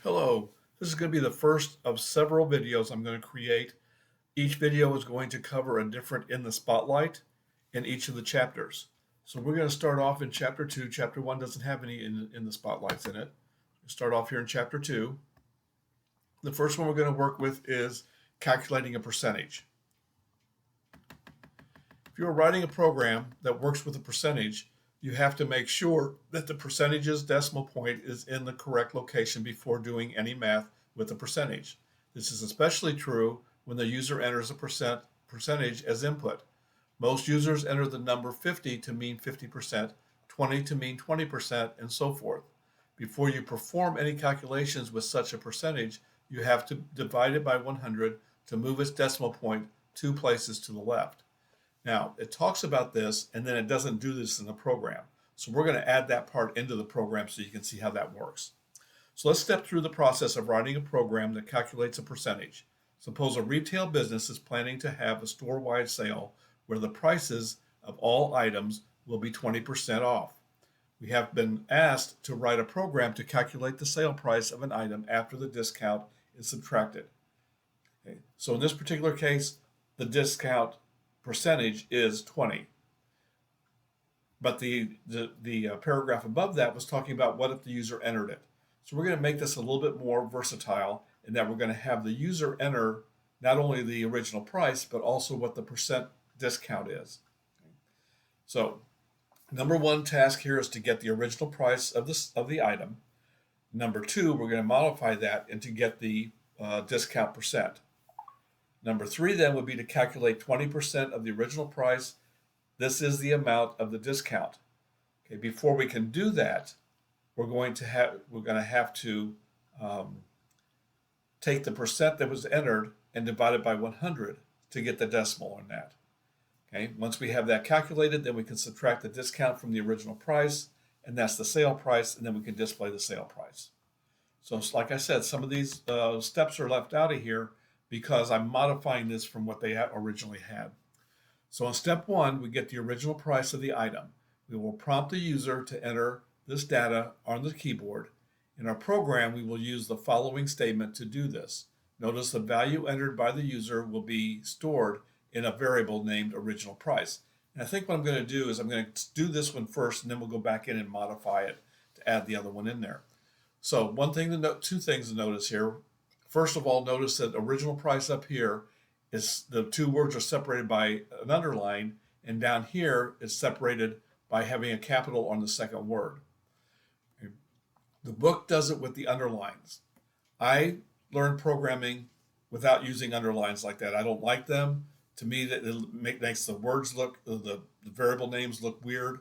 Hello, this is going to be the first of several videos I'm going to create. Each video is going to cover a different in the spotlight in each of the chapters. So we're going to start off in chapter 2. Chapter 1 doesn't have any in the spotlights in it. We'll start off here in chapter 2. The first one we're going to work with is calculating a percentage. If you're writing a program that works with a percentage, you have to make sure that the percentage's decimal point is in the correct location before doing any math with the percentage. This is especially true when the user enters a percentage as input. Most users enter the number 50 to mean 50%, 20 to mean 20%, and so forth. Before you perform any calculations with such a percentage, you have to divide it by 100 to move its decimal point 2 places to the left. Now, it talks about this, and then it doesn't do this in the program. So we're going to add that part into the program so you can see how that works. So let's step through the process of writing a program that calculates a percentage. Suppose a retail business is planning to have a store-wide sale where the prices of all items will be 20% off. We have been asked to write a program to calculate the sale price of an item after the discount is subtracted. Okay. So in this particular case, the discount percentage is 20. But the paragraph above that was talking about what if the user entered it. So we're going to make this a little bit more versatile in that we're going to have the user enter not only the original price, but also what the percent discount is. So number one task here is to get the original price of the item. Number two, we're going to modify that and to get the discount percent. Number three then would be to calculate 20% of the original price. This is the amount of the discount. Okay, before we can do that, we're going to have to take the percent that was entered and divide it by 100 to get the decimal on that. Okay, once we have that calculated, then we can subtract the discount from the original price, and that's the sale price, and then we can display the sale price. So like I said, some of these steps are left out of here because I'm modifying this from what they originally had. So in step one, we get the original price of the item. We will prompt the user to enter this data on the keyboard. In our program, we will use the following statement to do this. Notice the value entered by the user will be stored in a variable named original price. And I think what I'm going to do is I'm going to do this one first, and then we'll go back in and modify it to add the other one in there. So two things to notice here. First of all, notice that original price up here is the two words are separated by an underline, and down here it's separated by having a capital on the second word. The book does it with the underlines. I learned programming without using underlines like that. I don't like them. To me, that makes the words look, the variable names look weird.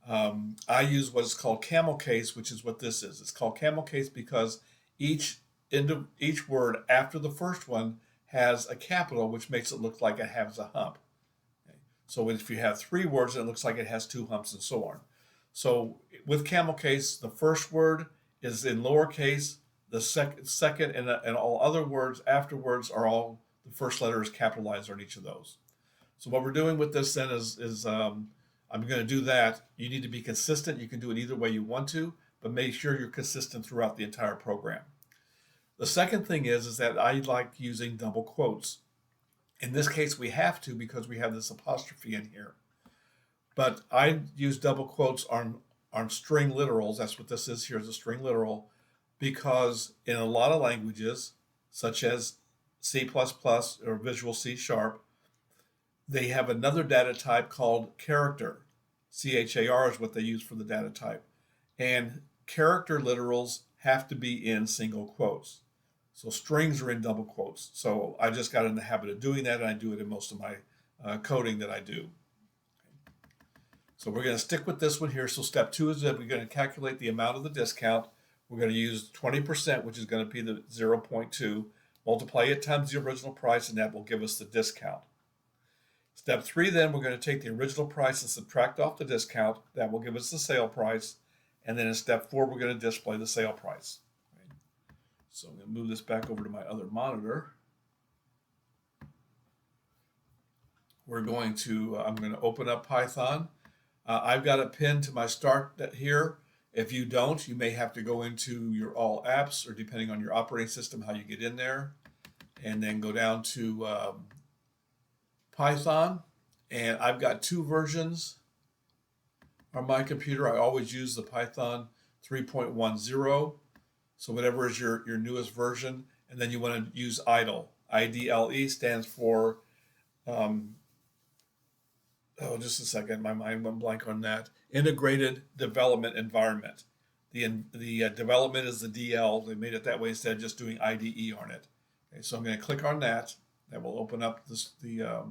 I use what is called camel case, which is what this is. It's called camel case because each word after the first one has a capital, which makes it look like it has a hump. Okay. So if you have three words, it looks like it has two humps and so on. So with camel case, the first word is in lowercase, the second and all other words afterwards are all, the first letter is capitalized on each of those. So what we're doing with this then is I'm going to do that. You need to be consistent. You can do it either way you want to, but make sure you're consistent throughout the entire program. The second thing is that I like using double quotes. In this case, we have to because we have this apostrophe in here. But I use double quotes on string literals. That's what this is here, is a string literal, because in a lot of languages, such as C++ or Visual C Sharp, they have another data type called character. CHAR is what they use for the data type. And character literals have to be in single quotes. So strings are in double quotes. So I just got in the habit of doing that, and I do it in most of my coding that I do. So we're going to stick with this one here. So step two is that we're going to calculate the amount of the discount. We're going to use 20%, which is going to be the 0.2, multiply it times the original price, and that will give us the discount. Step three, then we're going to take the original price and subtract off the discount. That will give us the sale price. And then in step four, we're going to display the sale price. So I'm going to move this back over to my other monitor. I'm going to open up Python. I've got it pinned to my start here, If you don't, you may have to go into your all apps, or depending on your operating system, how you get in there, and then go down to Python. And I've got two versions on my computer. I always use the Python 3.10. So whatever is your newest version, and then you want to use IDLE. IDLE stands for, oh, just a second, my mind went blank on that. Integrated Development Environment. The development is the DL. They made it that way instead of just doing IDE on it. Okay, so I'm going to click on that. That will open up the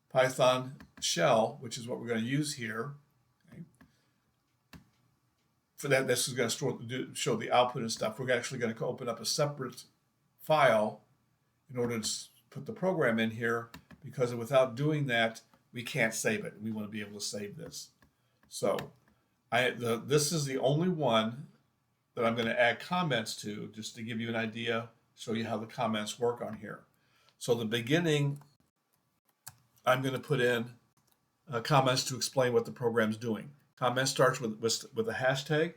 Python shell, which is what we're going to use here. Okay. For that, this is going to show the output and stuff. We're actually going to open up a separate file in order to put the program in here, because without doing that, we can't save it. We want to be able to save this. So this is the only one that I'm going to add comments to, just to give you an idea, show you how the comments work on here. So the beginning, I'm going to put in comments to explain what the program's doing. Comment starts with a hashtag.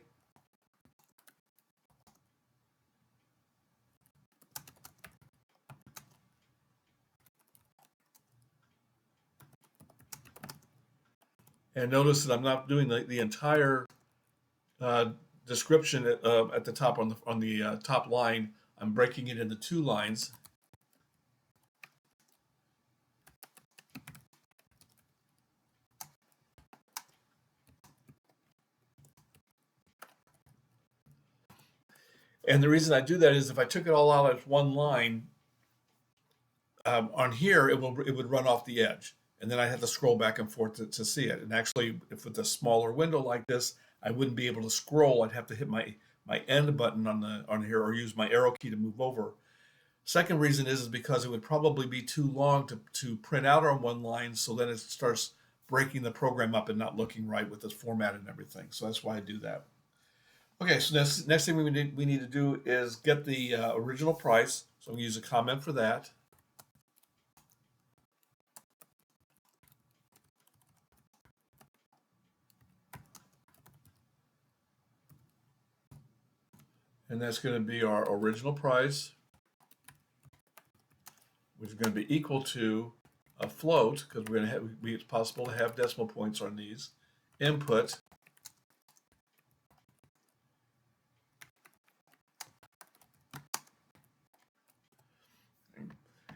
And notice that I'm not doing the entire description at the top on the top line. I'm breaking it into two lines. And the reason I do that is if I took it all out as one line, on here, it would run off the edge. And then I have to scroll back and forth to see it. And actually, if with a smaller window like this, I wouldn't be able to scroll. I'd have to hit my end button on here, or use my arrow key to move over. Second reason is because it would probably be too long to print out on one line, so then it starts breaking the program up and not looking right with this format and everything. So that's why I do that. Okay, so next thing we need to do is get the original price. So I'm going to use a comment for that. And that's going to be our original price, which is going to be equal to a float, because we're going to have, it's possible to have decimal points on these. Input.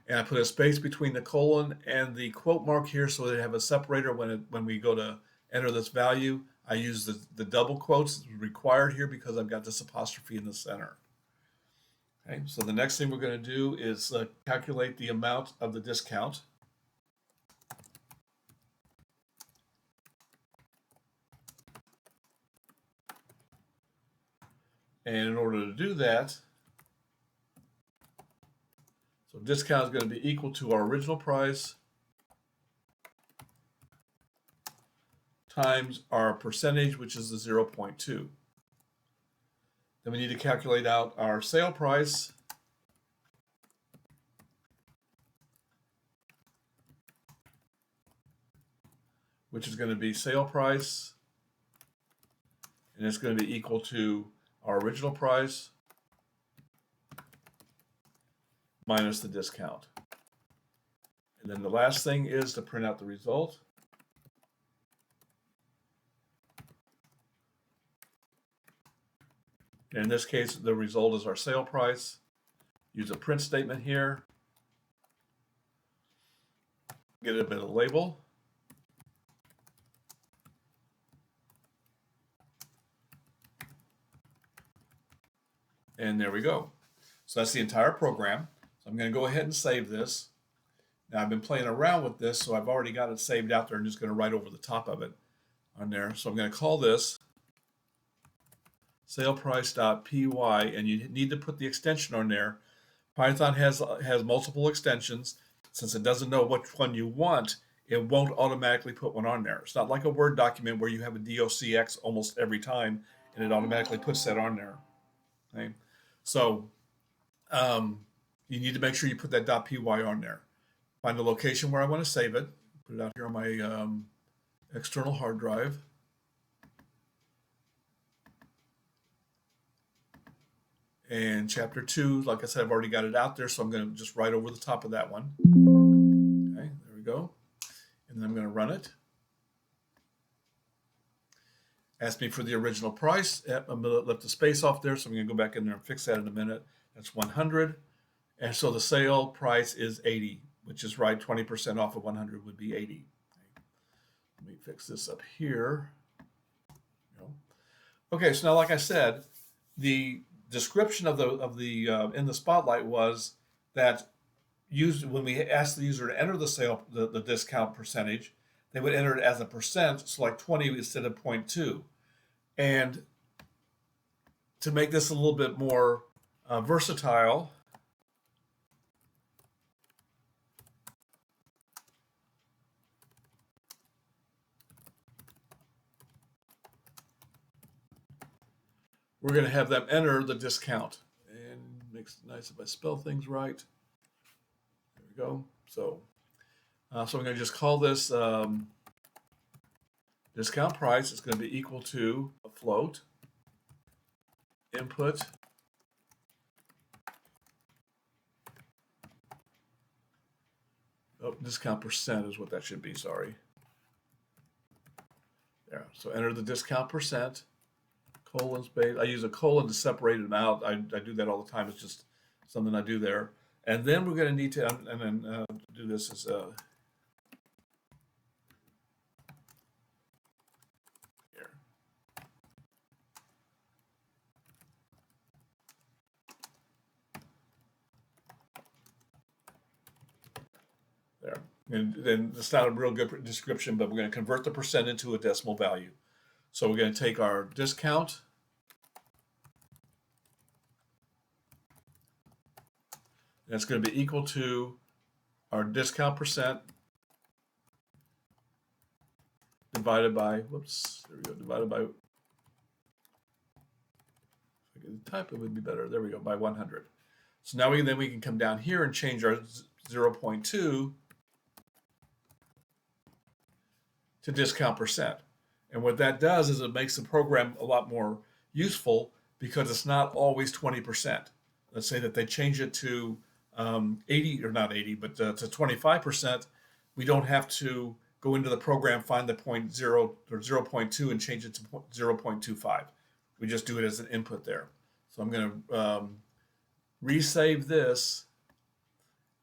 And I put a space between the colon and the quote mark here, so they have a separator when we go to enter this value. I use the double quotes required here because I've got this apostrophe in the center. Okay, so the next thing we're going to do is calculate the amount of the discount. And in order to do that, so discount is going to be equal to our original price times our percentage, which is the 0.2. Then we need to calculate out our sale price, which is going to be sale price, and it's going to be equal to our original price minus the discount. And then the last thing is to print out the result. In this case, the result is our sale price. Use a print statement here. Get a bit of label. And there we go. So that's the entire program. So I'm going to go ahead and save this. Now I've been playing around with this, so I've already got it saved out there. I'm just going to write over the top of it on there. So I'm going to call this saleprice.py, and you need to put the extension on there. Python has multiple extensions. Since it doesn't know which one you want, it won't automatically put one on there. It's not like a Word document where you have a docx almost every time, and it automatically puts that on there. Okay? So you need to make sure you put that .py on there. Find the location where I want to save it. Put it out here on my external hard drive. And chapter 2, like I said, I've already got it out there, so I'm going to just write over the top of that one. Okay, there we go. And then I'm going to run it. Ask me for the original price. I'm going to left the space off there, so I'm going to go back in there and fix that in a minute. That's 100. And so the sale price is 80, which is right. 20% off of 100 would be 80. Let me fix this up here. Okay, so now, like I said, the description of the in the spotlight was that when we asked the user to enter the discount percentage, they would enter it as a percent, so like 20 instead of 0.2. And to make this a little bit more versatile, we're going to have them enter the discount. And makes it nice if I spell things right. There we go. So I'm going to just call this discount price. It's going to be equal to a float input discount percent is what that should be. Sorry. There. So enter the discount percent. Colon space. I use a colon to separate them out. I do that all the time. It's just something I do there. And then we're going to need to do this as here. There. And then it's not a real good description, but we're going to convert the percent into a decimal value. So we're going to take our discount, and it's going to be equal to our discount percent divided by, divided by, if I could type it would be better. There we go, by 100. So now we can come down here and change our 0.2 to discount percent. And what that does is it makes the program a lot more useful because it's not always 20%. Let's say that they change it to 80, or not 80, but to 25%. We don't have to go into the program, find the 0.0 or 0.2 and change it to 0.25. We just do it as an input there. So I'm going to resave this.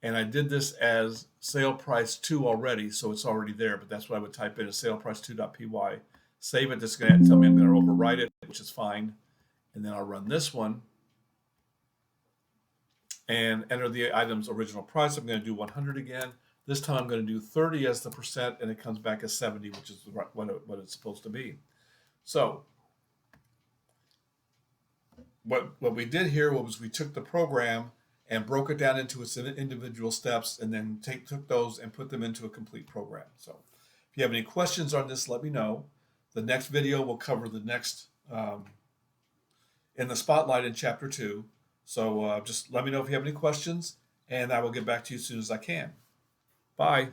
And I did this as sale price 2 already, so it's already there, but that's what I would type in as sale price 2.py. Save it. This is going to tell me I'm going to overwrite it, which is fine. And then I'll run this one and enter the item's original price. I'm going to do 100 again. This time I'm going to do 30 as the percent, and it comes back as 70, which is what it's supposed to be. So what we did here was we took the program and broke it down into its individual steps, and then took those and put them into a complete program. So if you have any questions on this, let me know. The next video will cover the next in the spotlight in chapter 2. So just let me know if you have any questions, and I will get back to you as soon as I can. Bye.